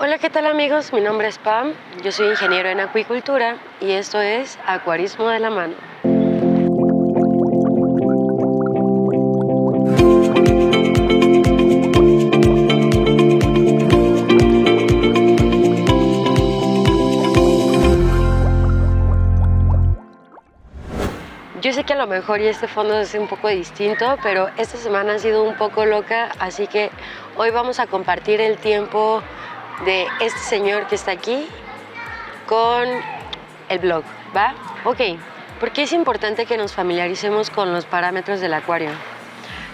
Hola, ¿qué tal amigos? Mi nombre es Pam, yo soy ingeniero en acuicultura y esto es Acuarismo de la Mano. Yo sé que a lo mejor y este fondo es un poco distinto, pero esta semana ha sido un poco loca, así que hoy vamos a compartir el tiempo de este señor que está aquí con el blog, ¿va? Ok, ¿por qué es importante que nos familiaricemos con los parámetros del acuario?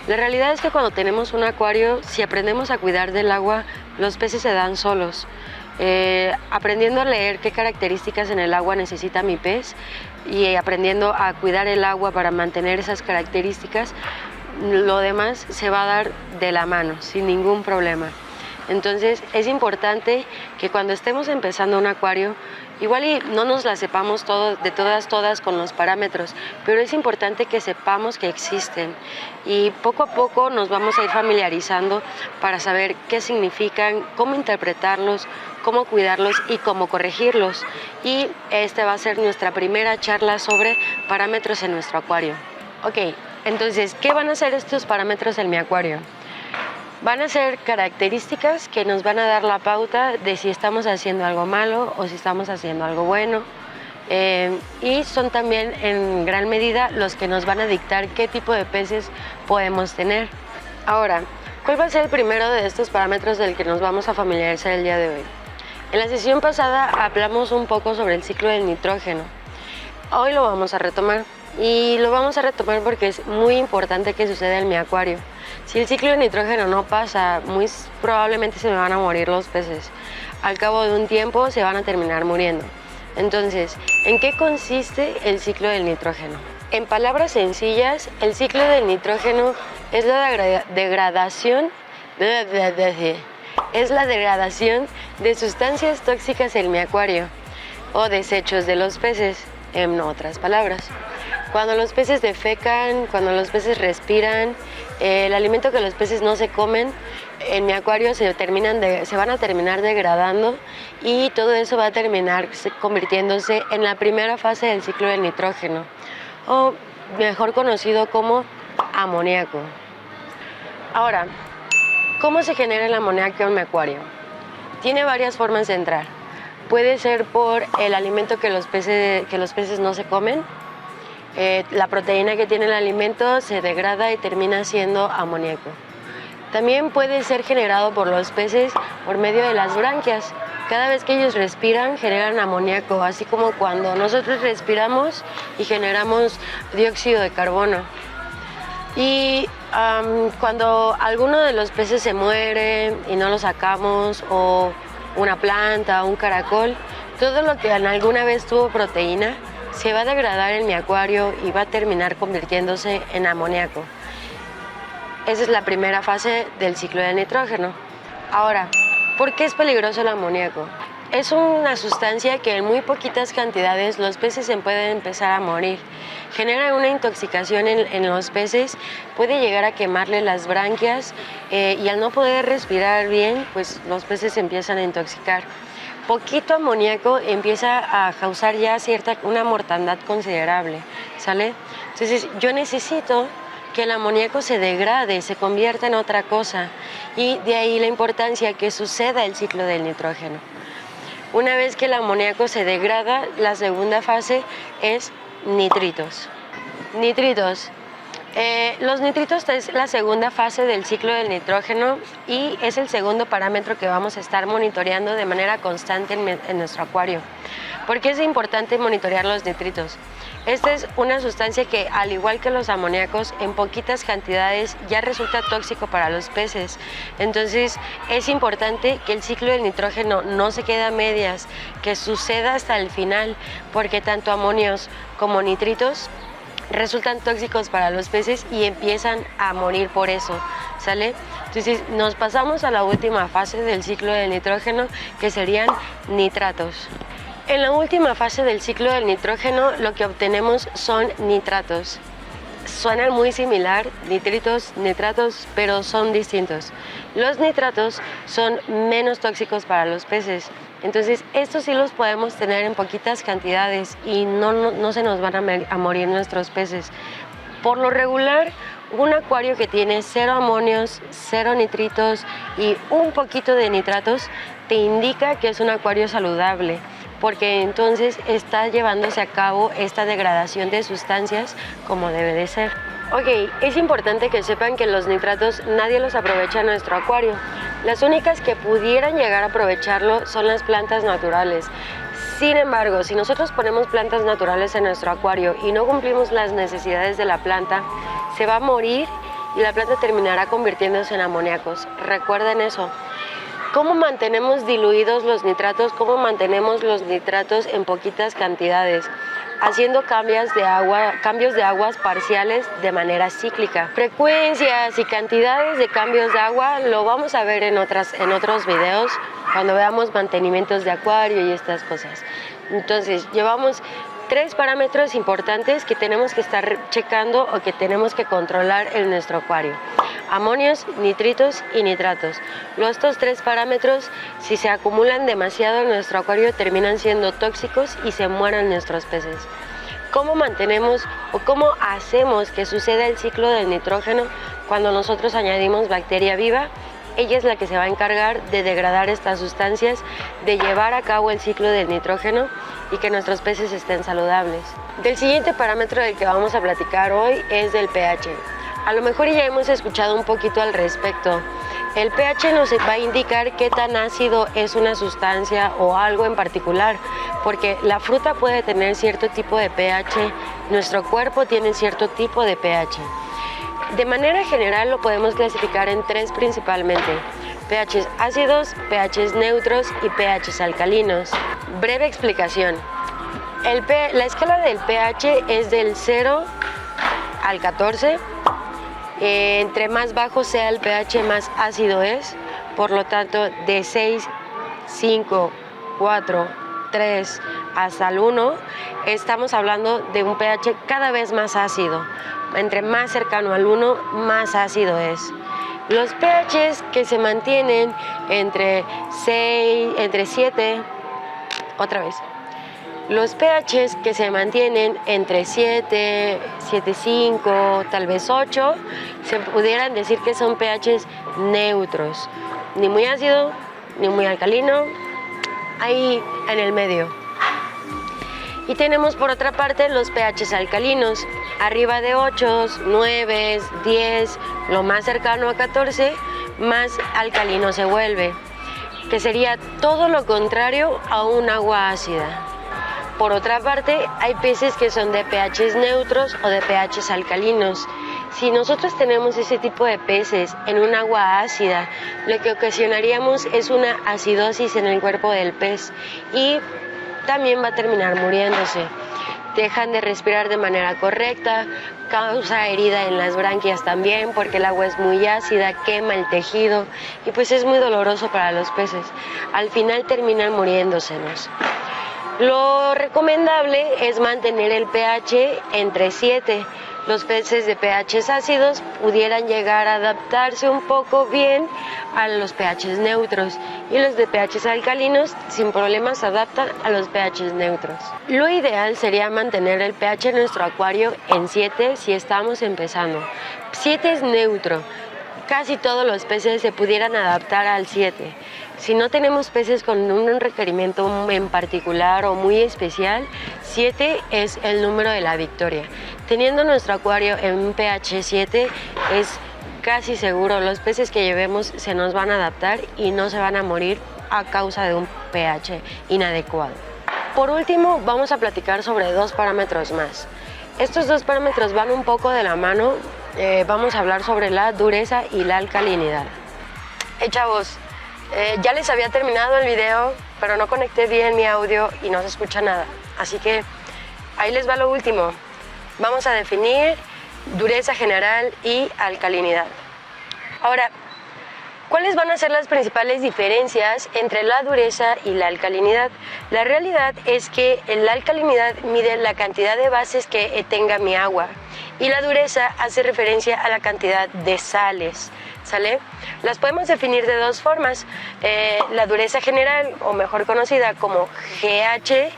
La realidad es que cuando tenemos un acuario, si aprendemos a cuidar del agua, los peces se dan solos. Aprendiendo a leer qué características en el agua necesita mi pez y aprendiendo a cuidar el agua para mantener esas características, lo demás se va a dar de la mano, sin ningún problema. Entonces es importante que cuando estemos empezando un acuario, igual y no nos la sepamos de todas con los parámetros, pero es importante que sepamos que existen y poco a poco nos vamos a ir familiarizando para saber qué significan, cómo interpretarlos, cómo cuidarlos y cómo corregirlos. Y esta va a ser nuestra primera charla sobre parámetros en nuestro acuario. Ok, entonces, ¿qué van a ser estos parámetros en mi acuario? Van a ser características que nos van a dar la pauta de si estamos haciendo algo malo o si estamos haciendo algo bueno. Y son también en gran medida los que nos van a dictar qué tipo de peces podemos tener. Ahora, ¿cuál va a ser el primero de estos parámetros del que nos vamos a familiarizar el día de hoy? En la sesión pasada hablamos un poco sobre el ciclo del nitrógeno. Hoy lo vamos a retomar y lo vamos a retomar porque es muy importante que suceda en mi acuario. Si el ciclo de nitrógeno no pasa, muy probablemente se me van a morir los peces. Al cabo de un tiempo se van a terminar muriendo. Entonces, ¿en qué consiste el ciclo del nitrógeno? En palabras sencillas, el ciclo del nitrógeno es la degradación de sustancias tóxicas en mi acuario o desechos de los peces, en otras palabras. Cuando los peces defecan, cuando los peces respiran, el alimento que los peces no se comen, en mi acuario se van a terminar degradando y todo eso va a terminar convirtiéndose en la primera fase del ciclo del nitrógeno, o mejor conocido como amoníaco. Ahora, ¿cómo se genera el amoníaco en mi acuario? Tiene varias formas de entrar. Puede ser por el alimento que los peces no se comen. La proteína que tiene el alimento se degrada y termina siendo amoníaco. También puede ser generado por los peces por medio de las branquias. Cada vez que ellos respiran, generan amoníaco, así como cuando nosotros respiramos y generamos dióxido de carbono. Y cuando alguno de los peces se muere y no lo sacamos, o una planta, un caracol, todo lo que alguna vez tuvo proteína se va a degradar en mi acuario y va a terminar convirtiéndose en amoníaco. Esa es la primera fase del ciclo del nitrógeno. Ahora, ¿por qué es peligroso el amoníaco? Es una sustancia que en muy poquitas cantidades los peces se pueden empezar a morir. Genera una intoxicación en los peces, puede llegar a quemarle las branquias y al no poder respirar bien, pues los peces se empiezan a intoxicar. Poquito amoníaco empieza a causar ya una mortandad considerable, ¿sale? Entonces yo necesito que el amoníaco se degrade, se convierta en otra cosa, y de ahí la importancia que suceda el ciclo del nitrógeno. Una vez que el amoníaco se degrada, la segunda fase es nitritos. Los nitritos es la segunda fase del ciclo del nitrógeno y es el segundo parámetro que vamos a estar monitoreando de manera constante en nuestro acuario. ¿Por qué es importante monitorear los nitritos? Esta es una sustancia que, al igual que los amoníacos, en poquitas cantidades ya resulta tóxico para los peces. Entonces es importante que el ciclo del nitrógeno no se quede a medias, que suceda hasta el final, porque tanto amonios como nitritos resultan tóxicos para los peces y empiezan a morir por eso, ¿sale? Entonces nos pasamos a la última fase del ciclo del nitrógeno, que serían nitratos. En la última fase del ciclo del nitrógeno lo que obtenemos son nitratos. suenan muy similar, nitritos, nitratos, pero son distintos. Los nitratos son menos tóxicos para los peces, entonces estos sí los podemos tener en poquitas cantidades y no se nos van a morir nuestros peces. Por lo regular, un acuario que tiene 0 amonios, 0 nitritos y un poquito de nitratos te indica que es un acuario saludable, porque entonces está llevándose a cabo esta degradación de sustancias como debe de ser. Ok, es importante que sepan que los nitratos nadie los aprovecha en nuestro acuario. Las únicas que pudieran llegar a aprovecharlo son las plantas naturales. Sin embargo, si nosotros ponemos plantas naturales en nuestro acuario y no cumplimos las necesidades de la planta, se va a morir y la planta terminará convirtiéndose en amoníacos. Recuerden eso. ¿Cómo mantenemos diluidos los nitratos? ¿Cómo mantenemos los nitratos en poquitas cantidades? Haciendo cambios de aguas parciales de manera cíclica. Frecuencias y cantidades de cambios de agua lo vamos a ver en otros videos cuando veamos mantenimientos de acuario y estas cosas. Entonces, llevamos 3 parámetros importantes que tenemos que estar checando o que tenemos que controlar en nuestro acuario: amonios, nitritos y nitratos. Estos 3 parámetros, si se acumulan demasiado en nuestro acuario, terminan siendo tóxicos y se mueren nuestros peces. ¿Cómo mantenemos o cómo hacemos que suceda el ciclo del nitrógeno cuando nosotros añadimos bacteria viva? Ella es la que se va a encargar de degradar estas sustancias, de llevar a cabo el ciclo del nitrógeno y que nuestros peces estén saludables. Del siguiente parámetro del que vamos a platicar hoy es del pH. A lo mejor ya hemos escuchado un poquito al respecto. El pH nos va a indicar qué tan ácido es una sustancia o algo en particular, porque la fruta puede tener cierto tipo de pH, nuestro cuerpo tiene cierto tipo de pH. De manera general lo podemos clasificar en 3 principalmente: pHs ácidos, pHs neutros y pHs alcalinos. Breve explicación. La escala del pH es del 0 al 14. Entre más bajo sea el pH, más ácido es. Por lo tanto, de 6, 5, 4, 3 hasta el 1, estamos hablando de un pH cada vez más ácido. Entre más cercano al 1, más ácido es. Los pHs que se mantienen entre 7, otra vez. Los pHs que se mantienen entre 7, 7,5, tal vez 8, se pudieran decir que son pHs neutros. Ni muy ácido, ni muy alcalino, ahí en el medio. Y tenemos por otra parte los pHs alcalinos, arriba de 8, 9, 10, lo más cercano a 14, más alcalino se vuelve, que sería todo lo contrario a un agua ácida. Por otra parte, hay peces que son de pHs neutros o de pHs alcalinos. Si nosotros tenemos ese tipo de peces en un agua ácida, lo que ocasionaríamos es una acidosis en el cuerpo del pez y también va a terminar muriéndose. Dejan de respirar de manera correcta, causa herida en las branquias también porque el agua es muy ácida, quema el tejido y pues es muy doloroso para los peces. Al final terminan muriéndosenos. Lo recomendable es mantener el pH entre 7. Los peces de pHs ácidos pudieran llegar a adaptarse un poco bien a los pHs neutros y los de pHs alcalinos sin problemas se adaptan a los pHs neutros. Lo ideal sería mantener el pH en nuestro acuario en 7 si estamos empezando. 7 es neutro. Casi todos los peces se pudieran adaptar al 7. Si no tenemos peces con un requerimiento en particular o muy especial, 7 es el número de la victoria. Teniendo nuestro acuario en un pH 7 es casi seguro, los peces que llevemos se nos van a adaptar y no se van a morir a causa de un pH inadecuado. Por último, vamos a platicar sobre 2 parámetros más. Estos 2 parámetros van un poco de la mano. Vamos a hablar sobre la dureza y la alcalinidad. Chavos, ya les había terminado el video, pero no conecté bien mi audio y no se escucha nada. Así que ahí les va lo último. Vamos a definir dureza general y alcalinidad. Ahora, ¿Cuáles van a ser las principales diferencias entre la dureza y la alcalinidad? La realidad es que la alcalinidad mide la cantidad de bases que tenga mi agua y la dureza hace referencia a la cantidad de sales, ¿sale? Las podemos definir de dos formas, la dureza general, o mejor conocida como GH,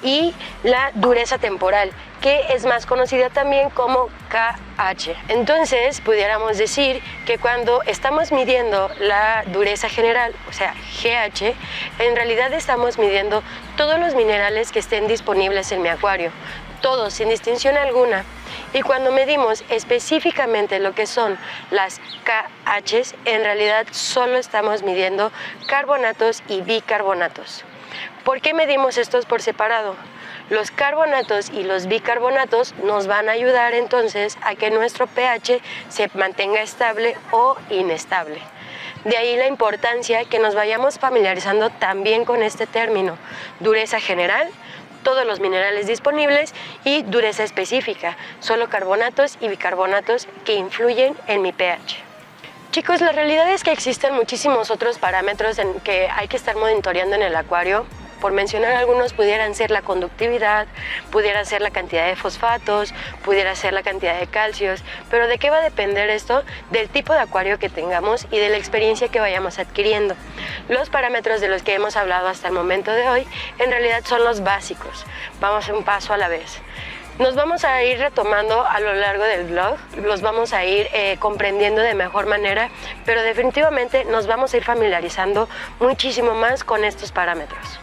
y la dureza temporal, que es más conocida también como KH. Entonces, pudiéramos decir que cuando estamos midiendo la dureza general, o sea, GH, en realidad estamos midiendo todos los minerales que estén disponibles en mi acuario, todos, sin distinción alguna. Y cuando medimos específicamente lo que son las KHs, en realidad solo estamos midiendo carbonatos y bicarbonatos. ¿Por qué medimos estos por separado? Los carbonatos y los bicarbonatos nos van a ayudar entonces a que nuestro pH se mantenga estable o inestable. De ahí la importancia que nos vayamos familiarizando también con este término, dureza general, todos los minerales disponibles, y dureza específica, solo carbonatos y bicarbonatos que influyen en mi pH. Chicos, la realidad es que existen muchísimos otros parámetros en que hay que estar monitoreando en el acuario. Por mencionar algunos, pudieran ser la conductividad, pudiera ser la cantidad de fosfatos, pudiera ser la cantidad de calcios, pero ¿de qué va a depender esto? Del tipo de acuario que tengamos y de la experiencia que vayamos adquiriendo. Los parámetros de los que hemos hablado hasta el momento de hoy, en realidad son los básicos. Vamos un paso a la vez. Nos vamos a ir retomando a lo largo del blog, los vamos a ir comprendiendo de mejor manera, pero definitivamente nos vamos a ir familiarizando muchísimo más con estos parámetros.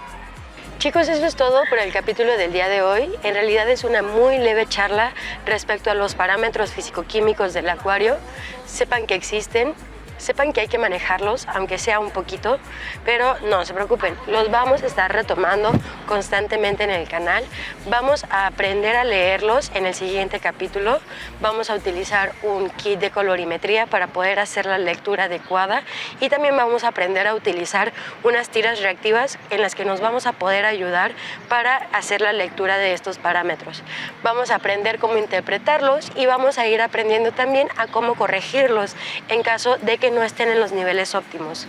Chicos, eso es todo por el capítulo del día de hoy. En realidad es una muy leve charla respecto a los parámetros físico-químicos del acuario. Sepan que existen, sepan que hay que manejarlos, aunque sea un poquito, pero no se preocupen, los vamos a estar retomando constantemente en el canal. Vamos a aprender a leerlos en el siguiente capítulo. Vamos a utilizar un kit de colorimetría para poder hacer la lectura adecuada, y también vamos a aprender a utilizar unas tiras reactivas en las que nos vamos a poder ayudar para hacer la lectura de estos parámetros. Vamos a aprender cómo interpretarlos y vamos a ir aprendiendo también a cómo corregirlos en caso de que no estén en los niveles óptimos.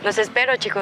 Los espero, chicos.